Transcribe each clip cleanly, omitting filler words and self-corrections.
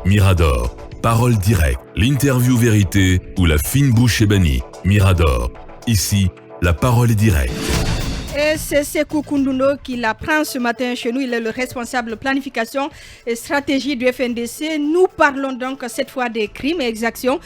Mirador. Parole directe, l'interview vérité ou la fine bouche ébanie. Mirador. Ici, la parole est directe. Et c'est Sekou Koundouno qui la prend ce matin chez nous. Il est le responsable planification et stratégie du FNDC. Nous parlons donc cette fois des crimes et exactions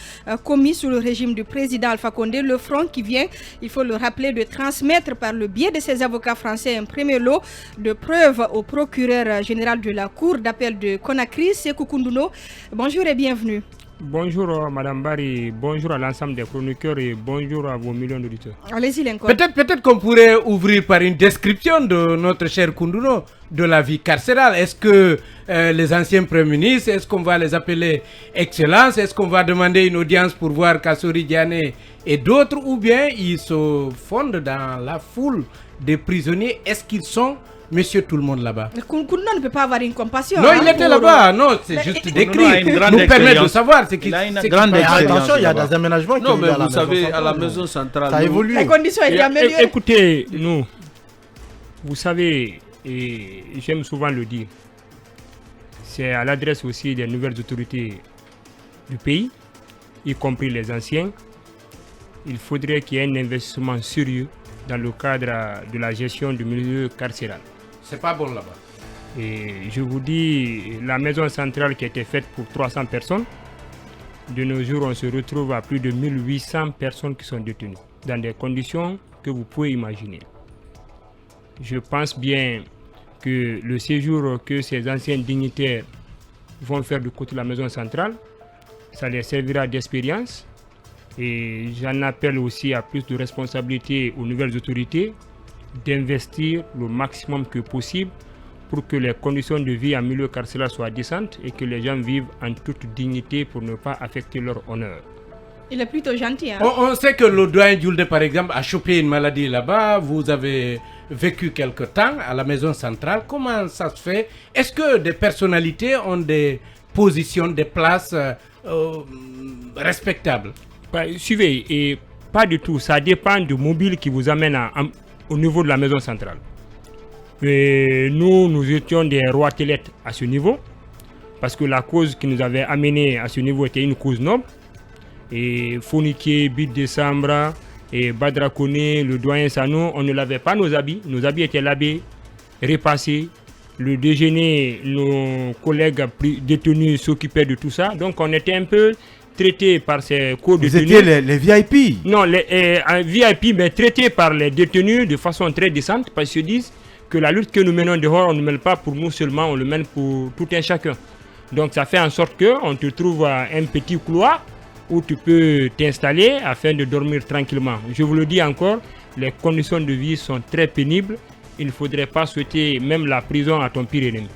commis sous le régime du président Alpha Condé. Le front qui vient, il faut le rappeler, de transmettre par le biais de ses avocats français un premier lot de preuves au procureur général de la Cour d'appel de Conakry, Sekou Koundouno. Bonjour et bienvenue. Bonjour Madame Barry, bonjour à l'ensemble des chroniqueurs et bonjour à vos millions d'auditeurs. Allez-y Lenko. Peut-être qu'on pourrait ouvrir par une description de notre cher Koundouno, de la vie carcérale. Est-ce que les anciens premiers ministres, est-ce qu'on va les appeler Excellence? Est-ce qu'on va demander une audience pour voir Kassory Diané et d'autres? Ou bien ils se fondent dans la foule des prisonniers? Est-ce qu'ils sont Monsieur tout le monde là-bas? Koundouno ne peut pas avoir une compassion. Non, il était là-bas. Non, c'est juste décrit. Nous permet de savoir ce qui se passe. Attention, il y a des aménagements qui non, mais à vous savez, à la maison centrale, ça a évolué. Les conditions étaient améliorées. Écoutez, nous, vous savez, et j'aime souvent le dire, c'est à l'adresse aussi des nouvelles autorités du pays, y compris les anciens. Il faudrait qu'il y ait un investissement sérieux dans le cadre de la gestion du milieu carcéral. C'est pas bon là-bas. Et je vous dis, la maison centrale qui a été faite pour 300 personnes, de nos jours, on se retrouve à plus de 1800 personnes qui sont détenues, dans des conditions que vous pouvez imaginer. Je pense bien que le séjour que ces anciens dignitaires vont faire du côté de la maison centrale, ça les servira d'expérience. Et j'en appelle aussi à plus de responsabilité aux nouvelles autorités d'investir le maximum que possible pour que les conditions de vie en milieu carcéral soient décentes et que les gens vivent en toute dignité pour ne pas affecter leur honneur. Il est plutôt gentil. Hein? On sait que le doyen Djoulde, par exemple, a chopé une maladie là-bas. Vous avez vécu quelque temps à la maison centrale. Comment ça se fait? Est-ce que des personnalités ont des positions, des places respectables? Suivez, et pas du tout. Ça dépend du mobile qui vous amène au niveau de la maison centrale. Et nous étions des rois télettes à ce niveau, parce que la cause qui nous avait amené à ce niveau était une cause noble. Et Fonike, Bid de Sambra, et Badra Kone, le doyen Sano, on ne lavait pas nos habits. Nos habits étaient lavés, repassés. Le déjeuner, nos collègues détenus s'occupaient de tout ça. Donc on était un peu traités par ces co-détenus. Vous étiez les VIP? Non, les VIP, mais traités par les détenus de façon très décente, parce qu'ils se disent que la lutte que nous menons dehors, on ne mène pas pour nous seulement, on le mène pour tout un chacun. Donc ça fait en sorte qu'on te trouve à un petit couloir où tu peux t'installer afin de dormir tranquillement. Je vous le dis encore, les conditions de vie sont très pénibles. Il ne faudrait pas souhaiter même la prison à ton pire ennemi.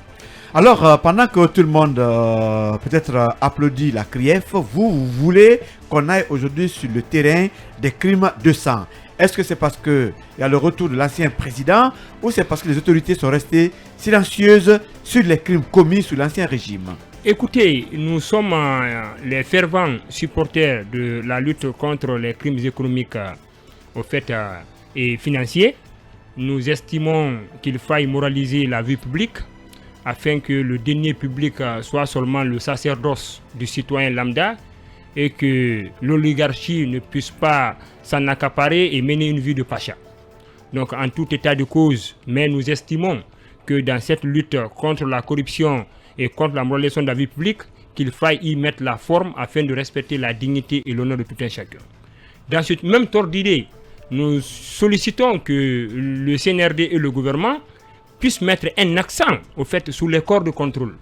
Alors, pendant que tout le monde peut-être applaudit la CRIEF, vous voulez qu'on aille aujourd'hui sur le terrain des crimes de sang. Est-ce que c'est parce qu'il y a le retour de l'ancien président ou c'est parce que les autorités sont restées silencieuses sur les crimes commis sous l'ancien régime? Écoutez, nous sommes les fervents supporters de la lutte contre les crimes économiques et financiers. Nous estimons qu'il faille moraliser la vie publique afin que le denier public soit seulement le sacerdoce du citoyen lambda et que l'oligarchie ne puisse pas s'en accaparer et mener une vie de pacha. Donc en tout état de cause, mais nous estimons que dans cette lutte contre la corruption et contre la moralisation de la vie publique, qu'il faille y mettre la forme afin de respecter la dignité et l'honneur de tout un chacun. Dans ce même ordre d'idée, nous sollicitons que le CNRD et le gouvernement puissent mettre un accent sur les corps de contrôle.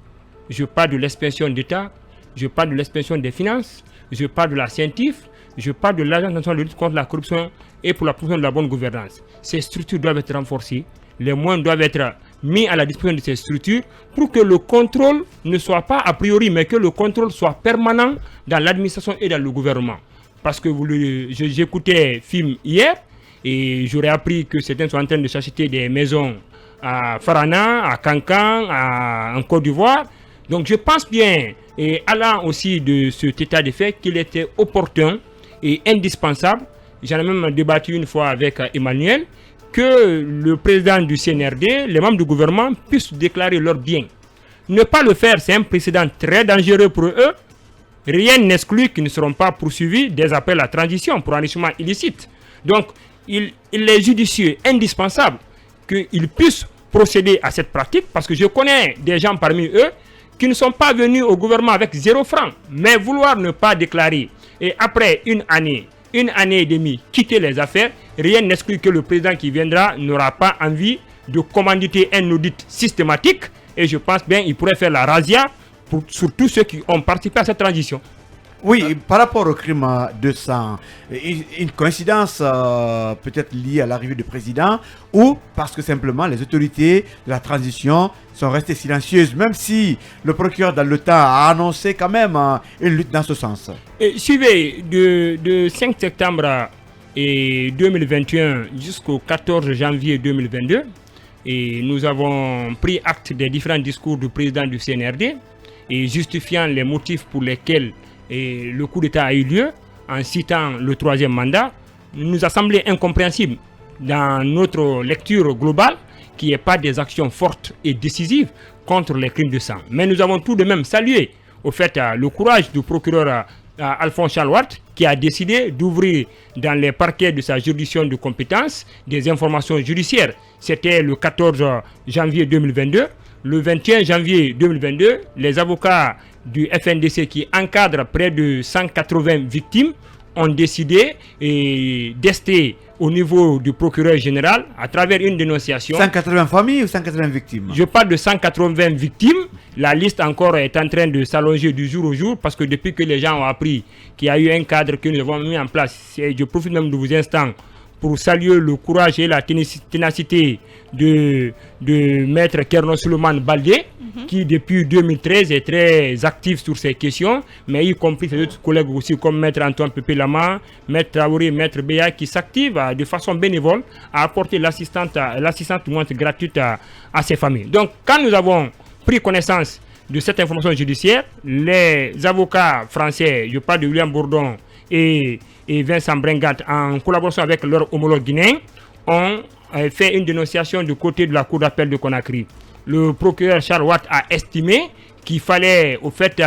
Je parle de l'inspection d'État, je parle de l'inspection des finances, je parle de la CENTIF, je parle de l'Agence nationale de lutte contre la corruption et pour la promotion de la bonne gouvernance. Ces structures doivent être renforcées, les moyens doivent être mis à la disposition de ces structures pour que le contrôle ne soit pas a priori, mais que le contrôle soit permanent dans l'administration et dans le gouvernement. Parce que j'écoutais film hier et j'aurais appris que certains sont en train de s'acheter des maisons à Farana, à Kankan, en Côte d'Ivoire. Donc je pense bien, et allant aussi de cet état de fait, qu'il était opportun et indispensable, j'en ai même débattu une fois avec Emmanuel, que le président du CNRD, les membres du gouvernement puissent déclarer leurs biens. ne pas le faire, c'est un précédent très dangereux pour eux. Rien n'exclut qu'ils ne seront pas poursuivis des appels à transition pour enrichissement illicite. Donc, il est judicieux, indispensable qu'ils puissent procéder à cette pratique, parce que je connais des gens parmi eux qui ne sont pas venus au gouvernement avec 0 franc, mais vouloir ne pas déclarer. Et après une année et demie, quitter les affaires, rien n'exclut que le président qui viendra n'aura pas envie de commanditer un audit systématique. Et je pense bien qu'il pourrait faire la razzia sur tous ceux qui ont participé à cette transition. Oui, par rapport au crime de sang, une coïncidence peut-être liée à l'arrivée du président, ou parce que simplement les autorités de la transition sont restées silencieuses, même si le procureur dans le temps a annoncé quand même une lutte dans ce sens. Suivez, de 5 septembre 2021 jusqu'au 14 janvier 2022, et nous avons pris acte des différents discours du président du CNRD, et justifiant les motifs pour lesquels le coup d'État a eu lieu, en citant le 3e mandat, nous a semblé incompréhensible dans notre lecture globale qu'il n'y ait pas des actions fortes et décisives contre les crimes de sang. Mais nous avons tout de même salué au fait le courage du procureur Alphonse Chalouat, qui a décidé d'ouvrir dans les parquets de sa juridiction de compétence des informations judiciaires. C'était le 14 janvier 2022. Le 21 janvier 2022, les avocats du FNDC qui encadrent près de 180 victimes ont décidé d'ester au niveau du procureur général à travers une dénonciation. 180 familles ou 180 victimes? Je parle de 180 victimes. La liste encore est en train de s'allonger du jour au jour, parce que depuis que les gens ont appris qu'il y a eu un cadre que nous avons mis en place, je profite même de vos instants pour saluer le courage et la ténacité de Maître Kerno Suleiman Baldé, qui depuis 2013 est très actif sur ces questions, mais y compris ses autres collègues aussi comme Maître Antoine Pépé Lama, Maître Traoré, Maître Béa, qui s'activent de façon bénévole à apporter l'assistance gratuite à ces familles. Donc quand nous avons pris connaissance de cette information judiciaire, les avocats français, je parle de William Bourdon et Vincent Bringat, en collaboration avec leurs homologues guinéens, ont fait une dénonciation du côté de la Cour d'appel de Conakry. Le procureur Charles Watt a estimé qu'il fallait au fait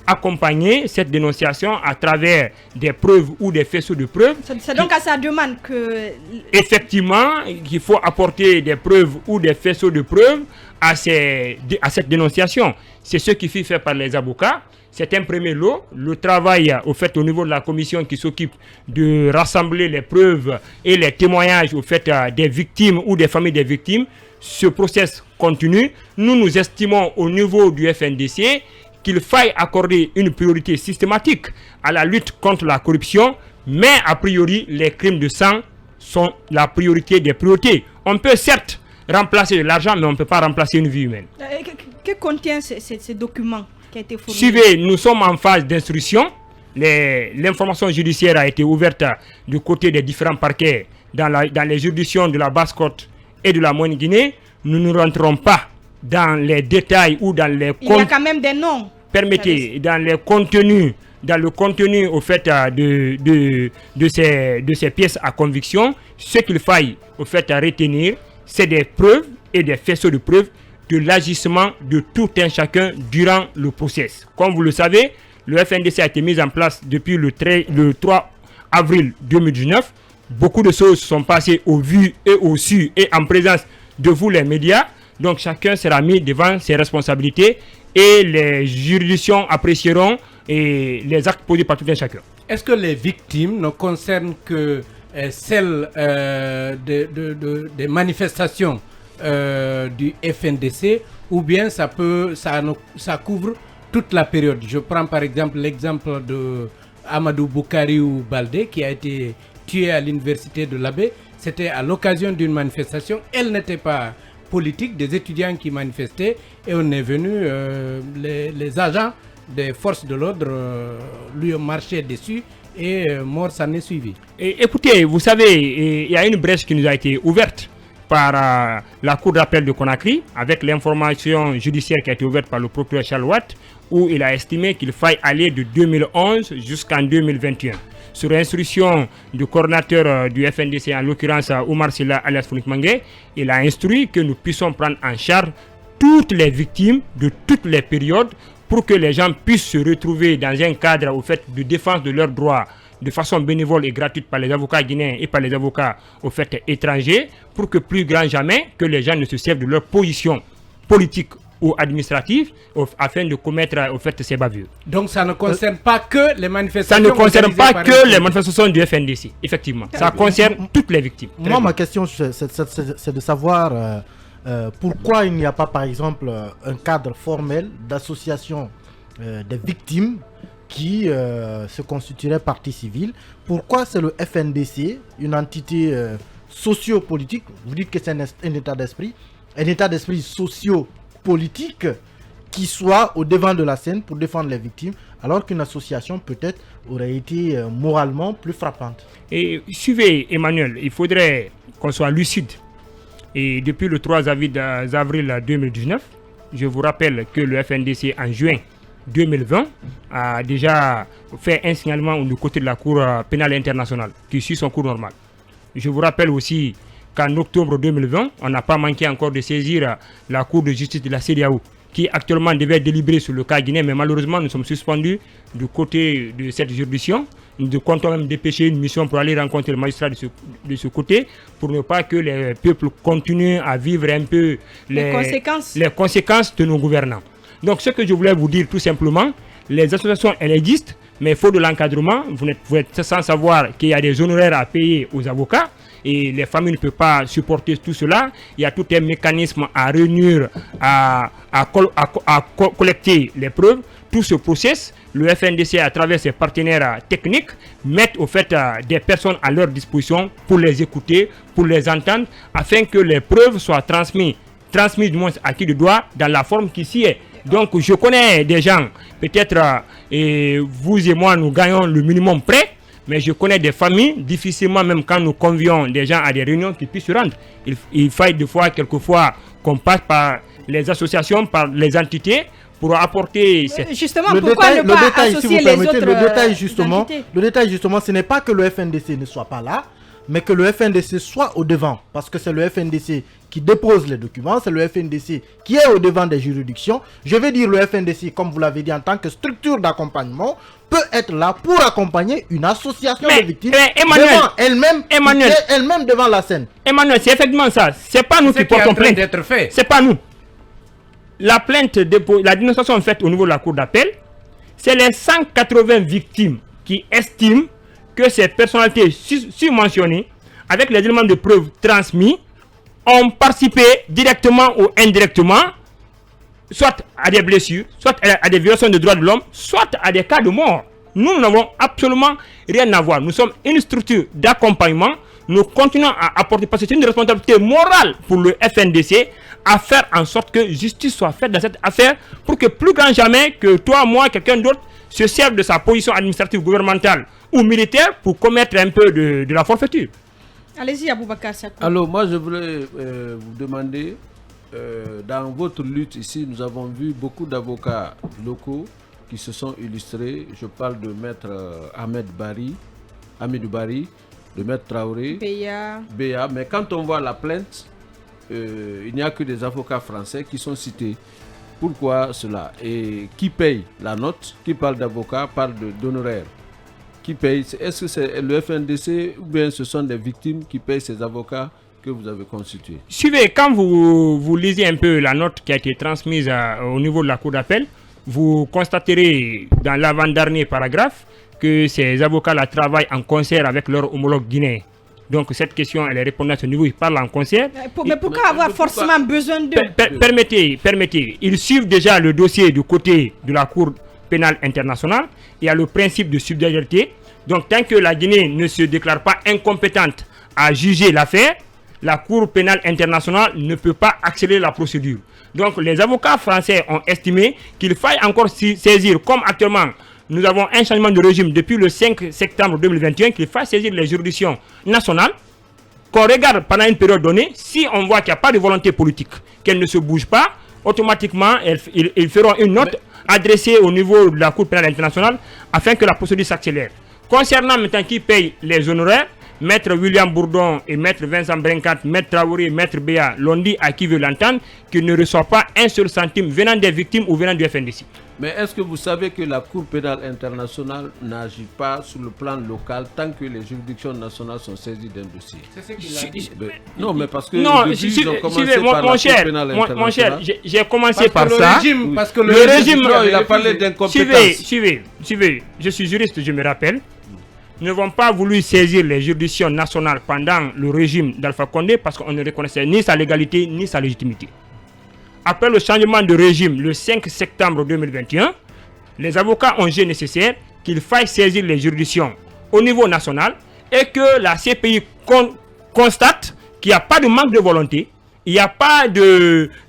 accompagner cette dénonciation à travers des preuves ou des faisceaux de preuves. C'est donc à sa demande que... Effectivement, qu'il faut apporter des preuves ou des faisceaux de preuves à cette dénonciation. C'est ce qui fut fait par les avocats. C'est un premier lot. Le travail au fait au niveau de la commission qui s'occupe de rassembler les preuves et les témoignages au fait des victimes ou des familles des victimes. Ce process continue. Nous estimons au niveau du FNDC qu'il faille accorder une priorité systématique à la lutte contre la corruption, mais a priori les crimes de sang sont la priorité des priorités. On peut certes remplacer de l'argent, mais on ne peut pas remplacer une vie humaine. Que contient ce document qui a été fourni? Suivez, nous sommes en phase d'instruction. L'information judiciaire a été ouverte du côté des différents parquets dans les juridictions de la Basse-Côte et de la Moyenne-Guinée. Nous ne rentrons pas dans les détails ou dans les... Il y a quand même des noms. Permettez, dans le contenu au fait de ces pièces à conviction, ce qu'il faille au fait à retenir, c'est des preuves et des faisceaux de preuves de l'agissement de tout un chacun durant le process. Comme vous le savez, le FNDC a été mis en place depuis le 3 avril 2019. Beaucoup de choses sont passées au vu et au su et en présence de vous les médias. Donc chacun sera mis devant ses responsabilités et les juridictions apprécieront les actes posés par tout un chacun. Est-ce que les victimes ne concernent que celles des manifestations du FNDC, ou bien ça couvre toute la période? Je prends par exemple l'exemple de Amadou Boukariou Baldé qui a été tué à l'université de l'Abbé. C'était à l'occasion d'une manifestation. Elle n'était pas politique, des étudiants qui manifestaient, et on est venu, les agents des forces de l'ordre lui ont marché dessus et mort s'en est suivi. Écoutez, vous savez, il y a une brèche qui nous a été ouverte par la Cour d'appel de Conakry avec l'information judiciaire qui a été ouverte par le procureur Charles Watt, où il a estimé qu'il faille aller de 2011 jusqu'en 2021. Sur instruction du coordinateur du FNDC, en l'occurrence Oumar Silla alias Founik Mangué, il a instruit que nous puissions prendre en charge toutes les victimes de toutes les périodes pour que les gens puissent se retrouver dans un cadre au fait de défense de leurs droits de façon bénévole et gratuite par les avocats guinéens et par les avocats au fait étrangers, pour que plus grand jamais que les gens ne se servent de leur position politique ou administrative afin de commettre au fait ces bavures. Donc ça ne concerne pas que les manifestations. Ça ne concerne pas que les manifestations du FNDC, effectivement. Ça concerne toutes les victimes. Moi, ma question, c'est de savoir pourquoi il n'y a pas, par exemple, un cadre formel d'association des victimes qui se constituerait partie civile. Pourquoi c'est le FNDC, une entité socio-politique, vous dites que c'est un état d'esprit socio-politique qui soit au devant de la scène pour défendre les victimes, alors qu'une association peut-être aurait été moralement plus frappante. Et suivez Emmanuel, il faudrait qu'on soit lucide. Et depuis le 3 avril 2019, je vous rappelle que le FNDC en juin 2020 a déjà fait un signalement du côté de la Cour pénale internationale qui suit son cours normal. Je vous rappelle aussi qu'en octobre 2020, on n'a pas manqué encore de saisir la Cour de justice de la CEDEAO qui actuellement devait délibérer sur le cas guinéen, mais malheureusement nous sommes suspendus du côté de cette juridiction. Nous comptons même dépêcher une mission pour aller rencontrer le magistrat de ce côté pour ne pas que les peuples continuent à vivre un peu les conséquences de nos gouvernants. Donc ce que je voulais vous dire tout simplement, les associations elles existent, mais il faut de l'encadrement. Vous êtes sans savoir qu'il y a des honoraires à payer aux avocats et les familles ne peuvent pas supporter tout cela. Il y a tout un mécanisme à réunir, à collecter les preuves. Tout ce process, le FNDC à travers ses partenaires techniques mettent au fait des personnes à leur disposition pour les écouter, pour les entendre, afin que les preuves soient transmises du moins à qui de droit dans la forme qui s'y est. Donc je connais des gens, peut-être vous et moi nous gagnons le minimum près, mais je connais des familles, difficilement même quand nous convions des gens à des réunions qui puissent se rendre. Il faille quelquefois qu'on passe par les associations, par les entités pour apporter justement pourquoi ne pas associer les autres le détail justement, ce n'est pas que le FNDC ne soit pas là, mais que le FNDC soit au devant, parce que c'est le FNDC qui dépose les documents, c'est le FNDC qui est au devant des juridictions. Je vais dire le FNDC, comme vous l'avez dit, en tant que structure d'accompagnement, peut être là pour accompagner une association de victimes elle-même devant la scène. Emmanuel, c'est effectivement ça. C'est pas nous qui portons plainte. C'est pas nous. La plainte, la dénonciation faite au niveau de la cour d'appel, c'est les 180 victimes qui estiment que ces personnalités surmentionnées, avec les éléments de preuve transmis, ont participé directement ou indirectement, soit à des blessures, soit à des violations de droits de l'homme, soit à des cas de mort. Nous n'avons absolument rien à voir. Nous sommes une structure d'accompagnement. Nous continuons à apporter, parce que c'est une responsabilité morale pour le FNDC, à faire en sorte que justice soit faite dans cette affaire, pour que plus grand jamais que toi, moi, quelqu'un d'autre se serve de sa position administrative, gouvernementale ou militaire pour commettre un peu de la forfaiture. Allez-y, Aboubacar Sakou. Alors, moi, je voulais vous demander, dans votre lutte ici, nous avons vu beaucoup d'avocats locaux qui se sont illustrés. Je parle de maître Hamidou Bari, de maître Traoré, Béa. Mais quand on voit la plainte, il n'y a que des avocats français qui sont cités. Pourquoi cela? Et qui paye la note? Qui parle d'avocat parle d'honoraires? Qui paye? Est-ce que c'est le FNDC ou bien ce sont des victimes qui payent ces avocats que vous avez constitués? Suivez, quand vous lisez un peu la note qui a été transmise au niveau de la cour d'appel, vous constaterez dans l'avant-dernier paragraphe que ces avocats-là travaillent en concert avec leurs homologues guinéens. Donc cette question, elle est répondue à ce niveau, ils parlent en concert. Mais pourquoi avoir forcément besoin de... Permettez, ils suivent déjà le dossier du côté de la Cour pénale internationale. Il y a le principe de subsidiarité. Donc tant que la Guinée ne se déclare pas incompétente à juger l'affaire, la Cour pénale internationale ne peut pas accélérer la procédure. Donc les avocats français ont estimé qu'il faille encore saisir, comme actuellement nous avons un changement de régime depuis le 5 septembre 2021, qu'il faille saisir les juridictions nationales, qu'on regarde pendant une période donnée, si on voit qu'il n'y a pas de volonté politique, qu'elle ne se bouge pas, automatiquement ils feront une note adressée au niveau de la Cour pénale internationale afin que la procédure s'accélère. Concernant maintenant qui paye les honoraires, Maître William Bourdon et Maître Vincent Brincat, Maître Traoré et Maître Béa l'ont dit à qui veut l'entendre, qu'ils ne reçoivent pas un seul centime venant des victimes ou venant du FNDC. Mais est-ce que vous savez que la Cour pénale internationale n'agit pas sur le plan local tant que les juridictions nationales sont saisies d'un dossier? C'est ce qu'il a dit. Non, mais parce que non, ils ont commencé par la Cour pénale internationale. Mon cher, j'ai commencé par ça. Parce que le régime, il a parlé d'incompétence. Suivez, je suis juriste, je me rappelle. Nous n'avons pas voulu saisir les juridictions nationales pendant le régime d'Alpha Condé parce qu'on ne reconnaissait ni sa légalité ni sa légitimité. Après le changement de régime le 5 septembre 2021, les avocats ont jugé nécessaire qu'il faille saisir les juridictions au niveau national et que la CPI constate qu'il n'y a pas de manque de volonté, il n'y a pas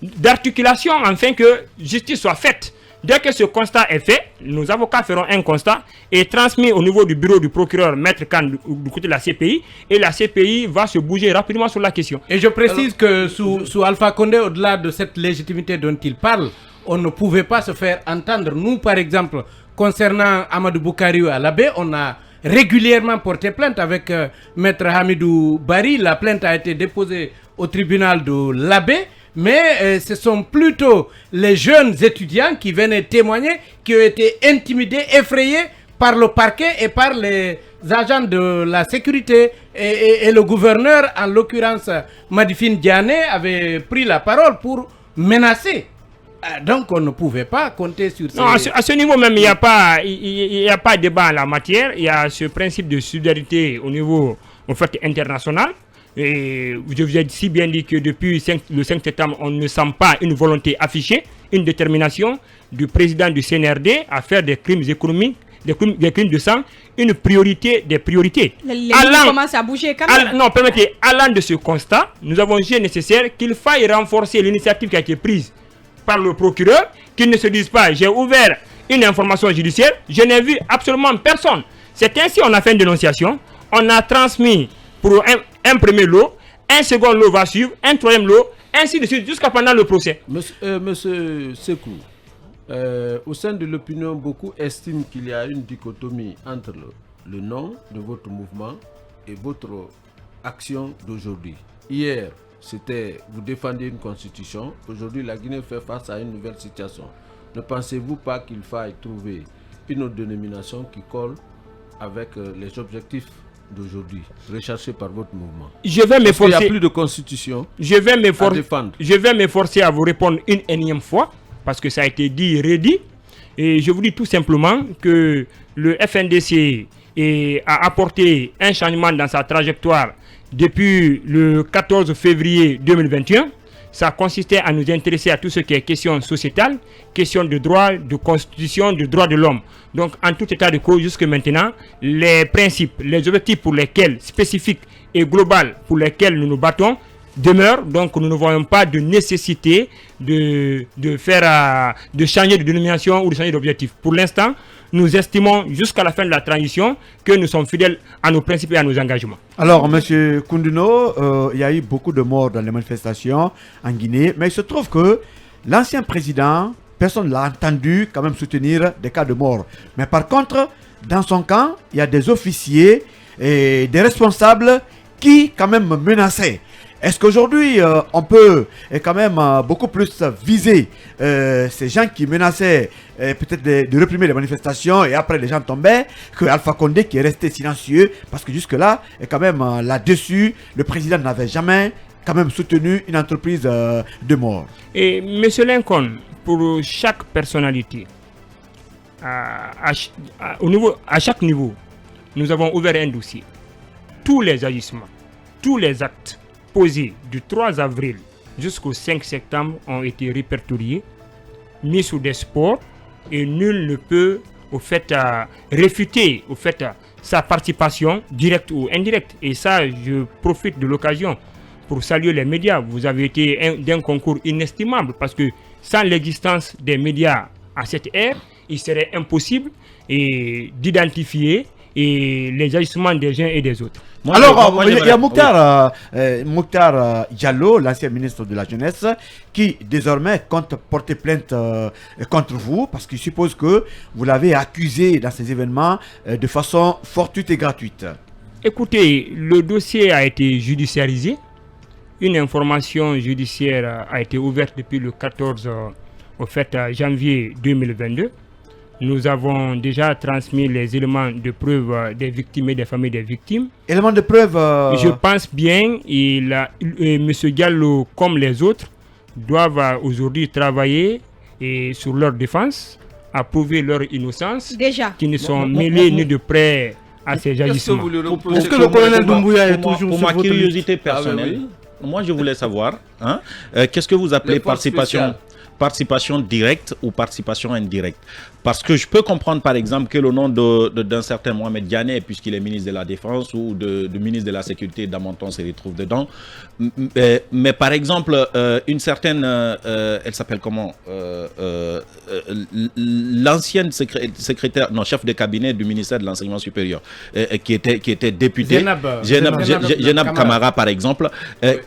d'articulation afin que justice soit faite. Dès que ce constat est fait, nos avocats feront un constat et transmis au niveau du bureau du procureur Maître Khan du côté de la CPI, et la CPI va se bouger rapidement sur la question. Et je précise que sous Alpha Condé, au-delà de cette légitimité dont il parle, on ne pouvait pas se faire entendre. Nous, par exemple, concernant Amadou Boukariou à l'Abbé, on a régulièrement porté plainte avec Maître Hamidou Bari. La plainte a été déposée au tribunal de l'Abbé. Mais ce sont plutôt les jeunes étudiants qui venaient témoigner, qui ont été intimidés, effrayés par le parquet et par les agents de la sécurité. Et le gouverneur, en l'occurrence Madifine Diané, avait pris la parole pour menacer. Donc on ne pouvait pas compter sur ça. Non, à ce niveau même, il n'y a pas de débat en la matière. Il y a ce principe de solidarité au niveau international. Et je vous ai si bien dit que depuis le 5 septembre, on ne sent pas une volonté affichée, une détermination du président du CNRD à faire des crimes économiques, des crimes de sang, une priorité des priorités. Les lignes commencent à bouger quand même. Non, permettez, allant de ce constat, nous avons jugé nécessaire qu'il faille renforcer l'initiative qui a été prise par le procureur, qu'il ne se dise pas, j'ai ouvert une information judiciaire, je n'ai vu absolument personne. C'est ainsi qu'on a fait une dénonciation, on a transmis pour un premier lot, un second lot va suivre, un troisième lot, ainsi de suite, jusqu'à pendant le procès. Monsieur Sekou, au sein de l'opinion, beaucoup estiment qu'il y a une dichotomie entre le nom de votre mouvement et votre action d'aujourd'hui. Hier, vous défendiez une constitution. Aujourd'hui, la Guinée fait face à une nouvelle situation. Ne pensez-vous pas qu'il faille trouver une autre dénomination qui colle avec les objectifs d'aujourd'hui, recherché par votre mouvement? Je vais m'efforcer. Il n'y a plus de constitution. Je vais m'efforcer à vous répondre une énième fois, parce que ça a été dit et redit. Et je vous dis tout simplement que le FNDC a apporté un changement dans sa trajectoire depuis le 14 février 2021. Ça consistait à nous intéresser à tout ce qui est question sociétale, question de droit, de constitution, de droits de l'homme. Donc, en tout état de cause, jusque maintenant, les principes, les objectifs pour lesquels, spécifiques et globaux pour lesquels nous nous battons, demeurent. Donc, nous ne voyons pas de nécessité de changer de dénomination ou de changer d'objectif. Pour l'instant, nous estimons jusqu'à la fin de la transition que nous sommes fidèles à nos principes et à nos engagements. Alors, M. Kounduno, il y a eu beaucoup de morts dans les manifestations en Guinée, mais il se trouve que l'ancien président, personne ne l'a entendu quand même soutenir des cas de mort. Mais par contre, dans son camp, il y a des officiers et des responsables qui quand même menaçaient. Est-ce qu'aujourd'hui, on peut quand même beaucoup plus viser ces gens qui menaçaient peut-être de réprimer les manifestations et après les gens tombaient, que Alpha Condé qui est resté silencieux parce que jusque-là, et quand même là-dessus, le président n'avait jamais quand même soutenu une entreprise de mort. Et M. Lincoln, pour chaque personnalité, à chaque niveau, nous avons ouvert un dossier. Tous les agissements, tous les actes posés du 3 avril jusqu'au 5 septembre ont été répertoriés, mis sous des sports, et nul ne peut réfuter sa participation directe ou indirecte. Et ça, je profite de l'occasion pour saluer les médias. Vous avez été d'un concours inestimable parce que sans l'existence des médias à cette ère, il serait impossible d'identifier les agissements des uns et des autres. Alors, il y a Mokhtar Diallo, l'ancien ministre de la Jeunesse, qui désormais compte porter plainte contre vous parce qu'il suppose que vous l'avez accusé dans ces événements de façon fortuite et gratuite. Écoutez, le dossier a été judiciarisé. Une information judiciaire a été ouverte depuis le 14 janvier 2022. Nous avons déjà transmis les éléments de preuve des victimes et des familles des victimes. Éléments de preuve Je pense bien, M. Diallo, comme les autres, doivent aujourd'hui travailler sur leur défense, à prouver leur innocence, qui ne sont mêlés ni de près à ces agissements. Est-ce que le colonel Doumbouya est toujours pour sur ma votre curiosité liste? personnelle, moi je voulais savoir, qu'est-ce que vous appelez participation directe ou participation indirecte? Parce que je peux comprendre par exemple que le nom d'un certain Mohamed Diané, puisqu'il est ministre de la Défense ou du ministre de la Sécurité d'Amonton se retrouve dedans. Mais par exemple, une certaine, elle s'appelle comment, l'ancienne chef de cabinet du ministère de l'Enseignement supérieur, qui était député, Jenab Kamara par exemple,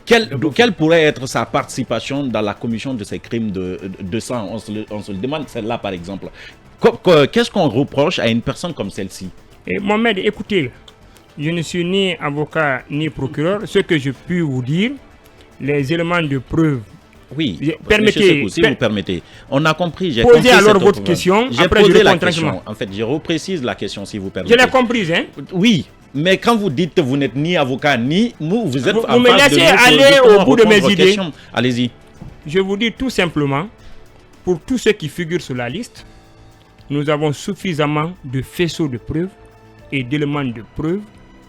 quelle pourrait être sa participation dans la commission de ces crimes de sang? On se le demande, celle-là par exemple. Qu'est-ce qu'on reproche à une personne comme celle-ci? Mohamed, écoutez, je ne suis ni avocat ni procureur. Ce que je puis vous dire, les éléments de preuve. Oui, permettez, si vous permettez. On a compris. J'ai posé alors votre question. J'ai posé la question. En fait, je reprécise la question si vous permettez. Je l'ai comprise, hein? Oui. Mais quand vous dites que vous n'êtes ni avocat ni vous êtes vous me laissez aller au bout de mes idées. Allez-y. Je vous dis tout simplement, pour tous ceux qui figurent sur la liste, nous avons suffisamment de faisceaux de preuves et d'éléments de preuves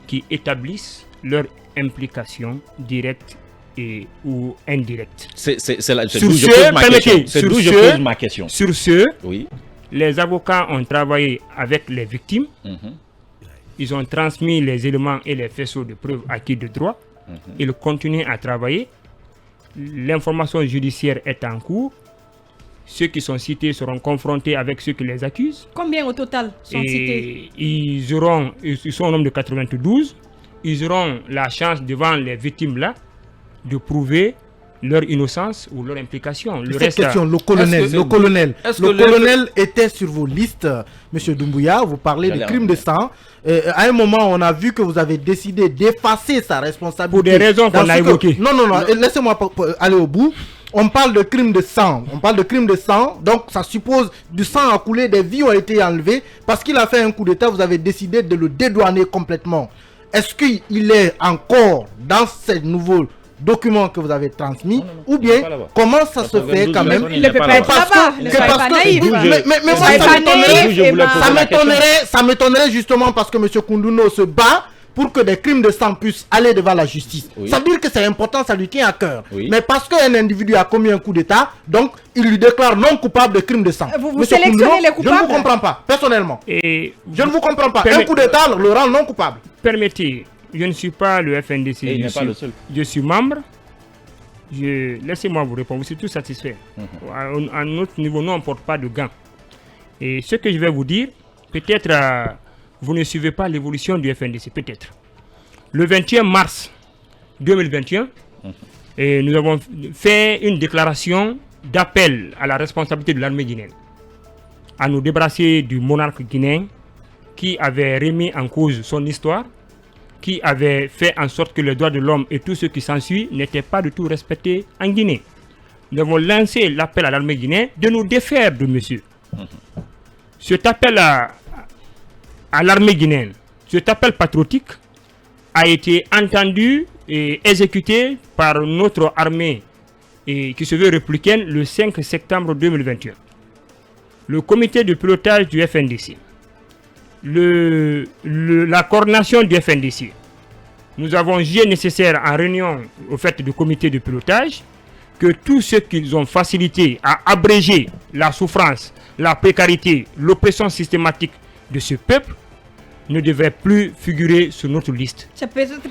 qui établissent leur implication directe ou indirecte. C'est d'où je pose ma question. Sur ce, oui, les avocats ont travaillé avec les victimes. Ils ont transmis les éléments et les faisceaux de preuves acquis de droit. Ils continuent à travailler. L'information judiciaire est en cours. Ceux qui sont cités seront confrontés avec ceux qui les accusent. Combien au total sont cités? Ils sont au nombre de 92. Ils auront la chance devant les victimes là de prouver leur innocence ou leur implication. Le colonel était sur vos listes, Monsieur Doumbouya. Vous parlez de crimes de sang. À un moment, on a vu que vous avez décidé d'effacer sa responsabilité. Pour des raisons qu'on a évoquées. Non, laissez-moi aller au bout. On parle de crimes de sang. Donc ça suppose du sang a coulé, des vies ont été enlevées. Parce qu'il a fait un coup d'état, vous avez décidé de le dédouaner complètement. Est-ce qu'il est encore dans ces nouveaux documents que vous avez transmis, ou bien comment ça se fait quand même? Il ne peut pas être là-bas, il ne peut pas naïf. Mais moi, ça m'étonnerait justement parce que M. Koundouno se bat pour que des crimes de sang puissent aller devant la justice. Ça veut dire que c'est important, ça lui tient à cœur. Mais parce qu'un individu a commis un coup d'état, donc il lui déclare non coupable de crimes de sang. Vous sélectionnez les coupables? Je ne vous comprends pas, personnellement. Je ne vous comprends pas. Un coup d'état le rend non coupable. Permettez, je ne suis pas le FNDC. Je suis membre. Laissez-moi vous répondre. Vous êtes tous satisfaits. À notre niveau, nous, on ne porte pas de gants. Et ce que je vais vous dire, peut-être vous ne suivez pas l'évolution du FNDC, peut-être. Le 21 mars 2021, nous avons fait une déclaration d'appel à la responsabilité de l'armée guinéenne à nous débarrasser du monarque guinéen qui avait remis en cause son histoire, qui avait fait en sorte que les droits de l'homme et tout ce qui s'ensuit n'étaient pas du tout respectés en Guinée. Nous avons lancé l'appel à l'armée guinéenne de nous défaire de monsieur. Cet appel à l'armée guinéenne, cet appel patriotique a été entendu et exécuté par notre armée qui se veut républicaine le 5 septembre 2021. Le comité de pilotage du FNDC, la coordination du FNDC, nous avons jugé nécessaire en réunion au fait du comité de pilotage que tout ce qu'ils ont facilité à abréger la souffrance, la précarité, l'oppression systématique de ce peuple ne devait plus figurer sur notre liste.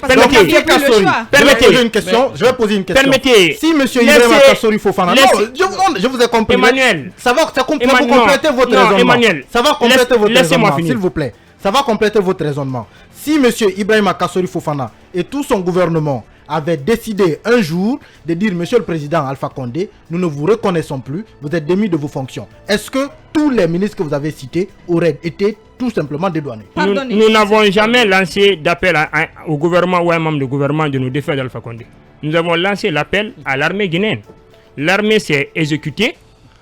Permettez une question. Je vais poser une question. Permettez. Si M. Ibrahima Kassori Fofana, je vous ai compris. Emmanuel, ça va compléter votre raisonnement. Emmanuel, ça va compléter votre raisonnement, s'il vous plaît. Ça va compléter votre raisonnement. Si M. Ibrahima Kassori Fofana et tout son gouvernement avait décidé un jour de dire, Monsieur le Président Alpha Condé, nous ne vous reconnaissons plus, vous êtes démis de vos fonctions. Est-ce que tous les ministres que vous avez cités auraient été tout simplement dédouanés? Nous n'avons jamais lancé d'appel au gouvernement ou à un membre du gouvernement de nous défaire d'Alpha Condé. Nous avons lancé l'appel à l'armée guinéenne. L'armée s'est exécutée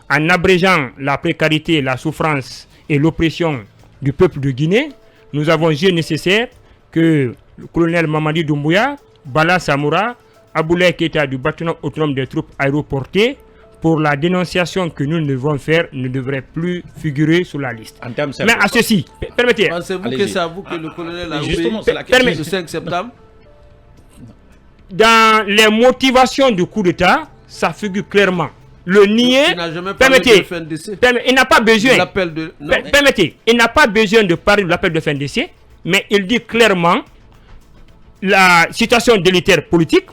en abrégeant la précarité, la souffrance et l'oppression du peuple de Guinée. Nous avons jugé nécessaire que le colonel Mamadi Doumbouya, Bala Samoura, Aboulaye Keita du bâtiment autonome des troupes aéroportées, pour la dénonciation que nous devons faire, ne devrait plus figurer sur la liste. Mais à ceci, permettez. Pensez-vous que c'est à vous que le colonel a oublié le 5 septembre? Dans les motivations du coup d'État, ça figure clairement. Le nier, permettez, il n'a pas besoin, permettez, il n'a pas besoin de parler de l'appel de FNDC, mais il dit clairement la situation délétère politique.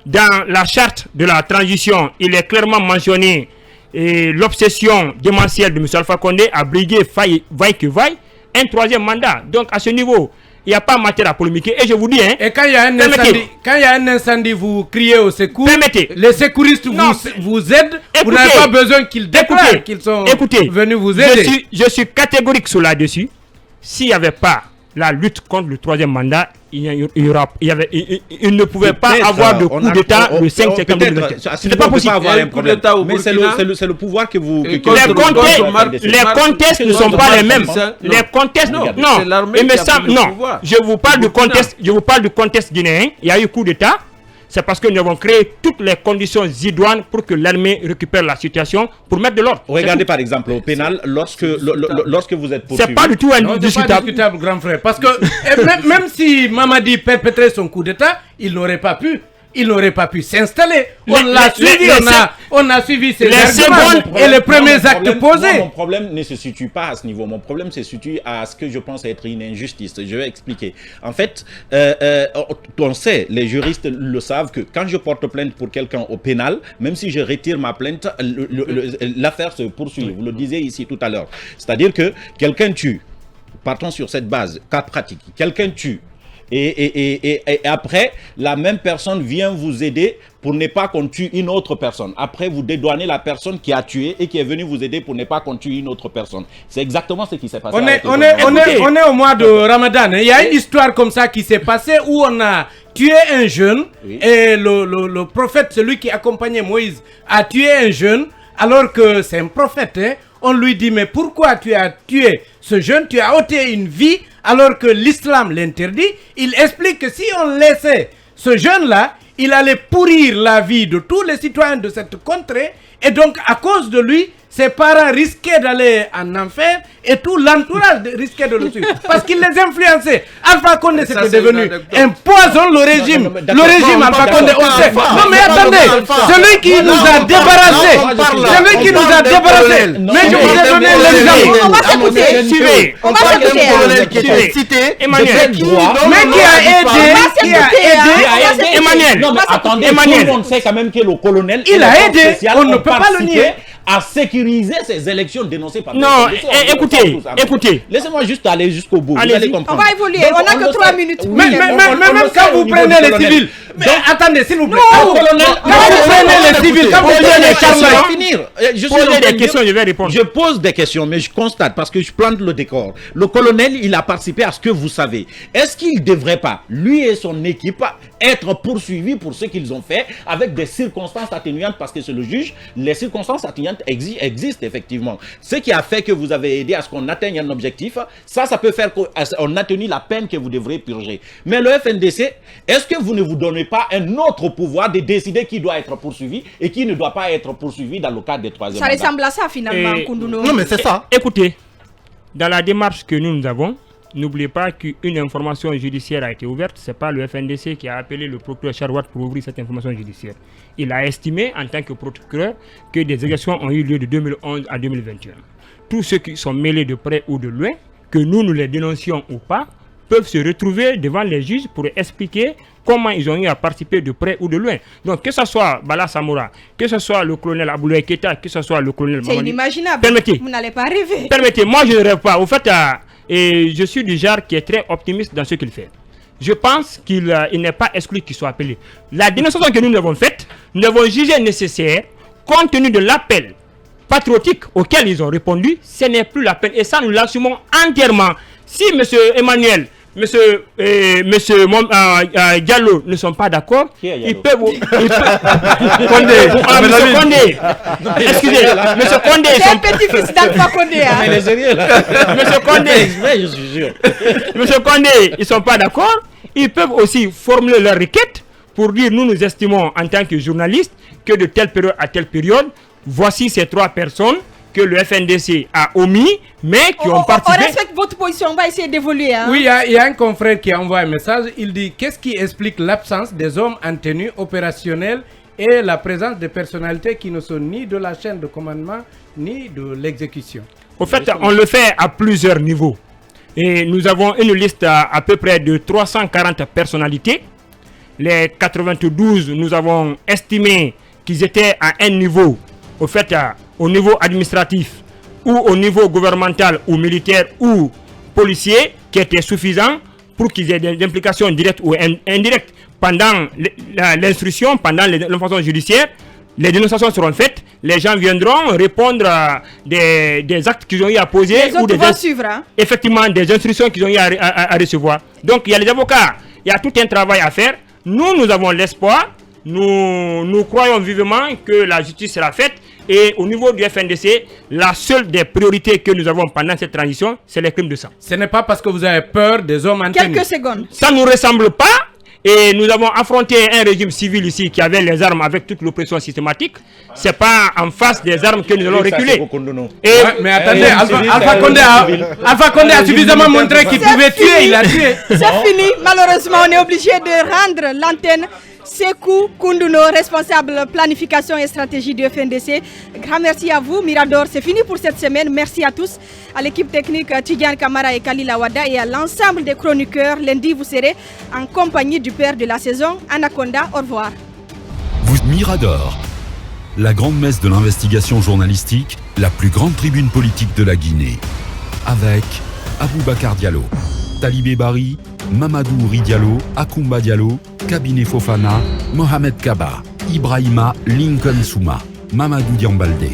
Dans la charte de la transition, il est clairement mentionné l'obsession démentielle de M. Alpha Condé à briguer vaille que vaille un troisième mandat. Donc à ce niveau, il n'y a pas matière à polémiquer. Et je vous dis, et quand il y a un incendie, vous criez au secours. Les secouristes vous aident. Vous n'avez pas besoin qu'ils déclarent qu'ils sont venus vous aider. Je suis catégorique sur là-dessus. S'il n'y avait pas la lutte contre le troisième mandat, il ne pouvait pas avoir de coup d'État le 5 septembre 2021. Ce n'est pas possible. Mais c'est le pouvoir que vous... Les contextes ne sont pas les mêmes. Les contextes, non. Je vous parle du contexte guinéen. Il y a eu coup d'État. C'est parce que nous avons créé toutes les conditions idoines pour que l'armée récupère la situation, pour mettre de l'ordre. Regardez par exemple au pénal, lorsque vous êtes poursuivi. C'est pas du tout discutable, grand frère. Parce que même si Mamadi perpétrait son coup d'État, il n'aurait pas pu s'installer. On a suivi ses arguments et les premiers actes posés. Mon problème ne se situe pas à ce niveau. Mon problème se situe à ce que je pense être une injustice. Je vais expliquer. En fait, on sait, les juristes le savent, que quand je porte plainte pour quelqu'un au pénal, même si je retire ma plainte, l'affaire se poursuit. Vous le disiez ici tout à l'heure. C'est-à-dire que quelqu'un tue. Partons sur cette base, cas pratique. Quelqu'un tue. Et après, la même personne vient vous aider pour ne pas qu'on tue une autre personne. Après, vous dédouanez la personne qui a tué et qui est venue vous aider pour ne pas qu'on tue une autre personne. C'est exactement ce qui s'est passé. On est au mois de Ramadan. Il y a une histoire comme ça qui s'est passée où on a tué un jeune et le prophète, celui qui accompagnait Moïse, a tué un jeune alors que c'est un prophète. On lui dit, mais pourquoi tu as tué ce jeune? Tu as ôté une vie alors que l'islam l'interdit. Il explique que si on laissait ce jeune-là, il allait pourrir la vie de tous les citoyens de cette contrée. Et donc, à cause de lui, ses parents risquaient d'aller en enfer et tout l'entourage risquait de le suivre. Parce qu'il les influençait. Alpha Condé, c'était devenu un poison, le régime. Le régime Alpha Condé, on sait. Non mais attendez, celui qui nous a débarrassé, mais je vous ai donné l'exemple. On va s'écouter. On va s'écouter. Emmanuel. Mais qui a aidé. Emmanuel. Non mais attendez, tout le monde sait quand même que le colonel... Il a aidé, on ne peut pas le nier. À sécuriser ces élections dénoncées par... Non, écoutez. Laissez-moi juste aller jusqu'au bout. Allez, vous allez comprendre. On va évoluer, on n'a que 3 minutes. Même quand vous prenez les civils... Mais attendez, s'il vous plaît. Quand vous prenez les civils, quand vous prenez les charlatans... Je pose des questions, je vais répondre. Je pose des questions, mais je constate, parce que je plante le décor. Le colonel, il a participé à ce que vous savez. Est-ce qu'il ne devrait pas, lui et son équipe, être poursuivis pour ce qu'ils ont fait avec des circonstances atténuantes, parce que c'est le juge, les circonstances atténuantes existent effectivement. Ce qui a fait que vous avez aidé à ce qu'on atteigne un objectif, ça peut faire qu'on atteigne la peine que vous devrez purger. Mais le FNDC, est-ce que vous ne vous donnez pas un autre pouvoir de décider qui doit être poursuivi et qui ne doit pas être poursuivi dans le cadre des troisième mandats? Ça ressemble à ça finalement, Koundouno. Non mais c'est ça. Écoutez, dans la démarche que nous avons, n'oubliez pas qu'une information judiciaire a été ouverte. Ce n'est pas le FNDC qui a appelé le procureur Charouat pour ouvrir cette information judiciaire. Il a estimé, en tant que procureur, que des exactions ont eu lieu de 2011 à 2021. Tous ceux qui sont mêlés de près ou de loin, que nous les dénoncions ou pas, peuvent se retrouver devant les juges pour expliquer comment ils ont eu à participer de près ou de loin. Donc, que ce soit Bala Samoura, que ce soit le colonel Aboulaye Keita, que ce soit le colonel Mamadi. C'est inimaginable. Permettez. Vous n'allez pas rêver. Permettez, moi je ne rêve pas. Au fait, et je suis du genre qui est très optimiste dans ce qu'il fait. je pense qu'il n'est pas exclu qu'il soit appelé. La dénonciation que nous avons faite, nous avons jugé nécessaire, compte tenu de l'appel patriotique auquel ils ont répondu, ce n'est plus la peine. Et ça, nous l'assumons entièrement. Si M. Emmanuel, M. Diallo ne sont pas d'accord, ils peuvent... Condé. M. Condé. Excusez, M. Condé... C'est un petit-fils d'Alpha Condé. M. Condé, ils ne sont pas d'accord. Ils peuvent aussi formuler leur requête pour dire, nous estimons en tant que journalistes que de telle période à telle période, voici ces 3 personnes que le FNDC a omis, mais qui ont participé. On respecte votre position, on va essayer d'évoluer. Hein? Oui, il y a un confrère qui envoie un message. Il dit, qu'est-ce qui explique l'absence des hommes en tenue opérationnelle et la présence de personnalités qui ne sont ni de la chaîne de commandement, ni de l'exécution? Au fait, on le fait à plusieurs niveaux. Et nous avons une liste à peu près de 340 personnalités. Les 92, nous avons estimé qu'ils étaient à un niveau, au fait, au niveau administratif, ou au niveau gouvernemental, ou militaire, ou policier, qui était suffisant pour qu'ils aient des implications directes ou indirectes pendant l'instruction, pendant l'information judiciaire. Les dénonciations seront faites, les gens viendront répondre à des actes qu'ils ont eu à poser. Les autres vont suivre. Hein? Effectivement, des instructions qu'ils ont eu à recevoir. Donc, il y a les avocats, il y a tout un travail à faire. Nous avons l'espoir, nous croyons vivement que la justice sera faite. Et au niveau du FNDC, la seule des priorités que nous avons pendant cette transition, c'est les crimes de sang. Ce n'est pas parce que vous avez peur des hommes en tenue. Quelques secondes. Ça ne nous ressemble pas. Et nous avons affronté un régime civil ici qui avait les armes avec toute l'oppression systématique. Ce n'est pas en face des armes que nous allons reculer. Mais attendez, Alpha Condé a suffisamment montré qu'il pouvait tuer, il a tué. C'est fini. Malheureusement, on est obligé de rendre l'antenne. Sekou Koundouno, responsable planification et stratégie du FNDC. Grand merci à vous, Mirador. C'est fini pour cette semaine. Merci à tous, à l'équipe technique Tidjane Kamara et Khalil Awada et à l'ensemble des chroniqueurs. Lundi, vous serez en compagnie du père de la saison, Anaconda. Au revoir. Mirador, la grande messe de l'investigation journalistique, la plus grande tribune politique de la Guinée. Avec Aboubacar Diallo, Talibé Bari, Mamadou Ouri Diallo, Akoumba Diallo, Kabinet Fofana, Mohamed Kaba, Ibrahima Lincoln Souma, Mamadou Diambalde.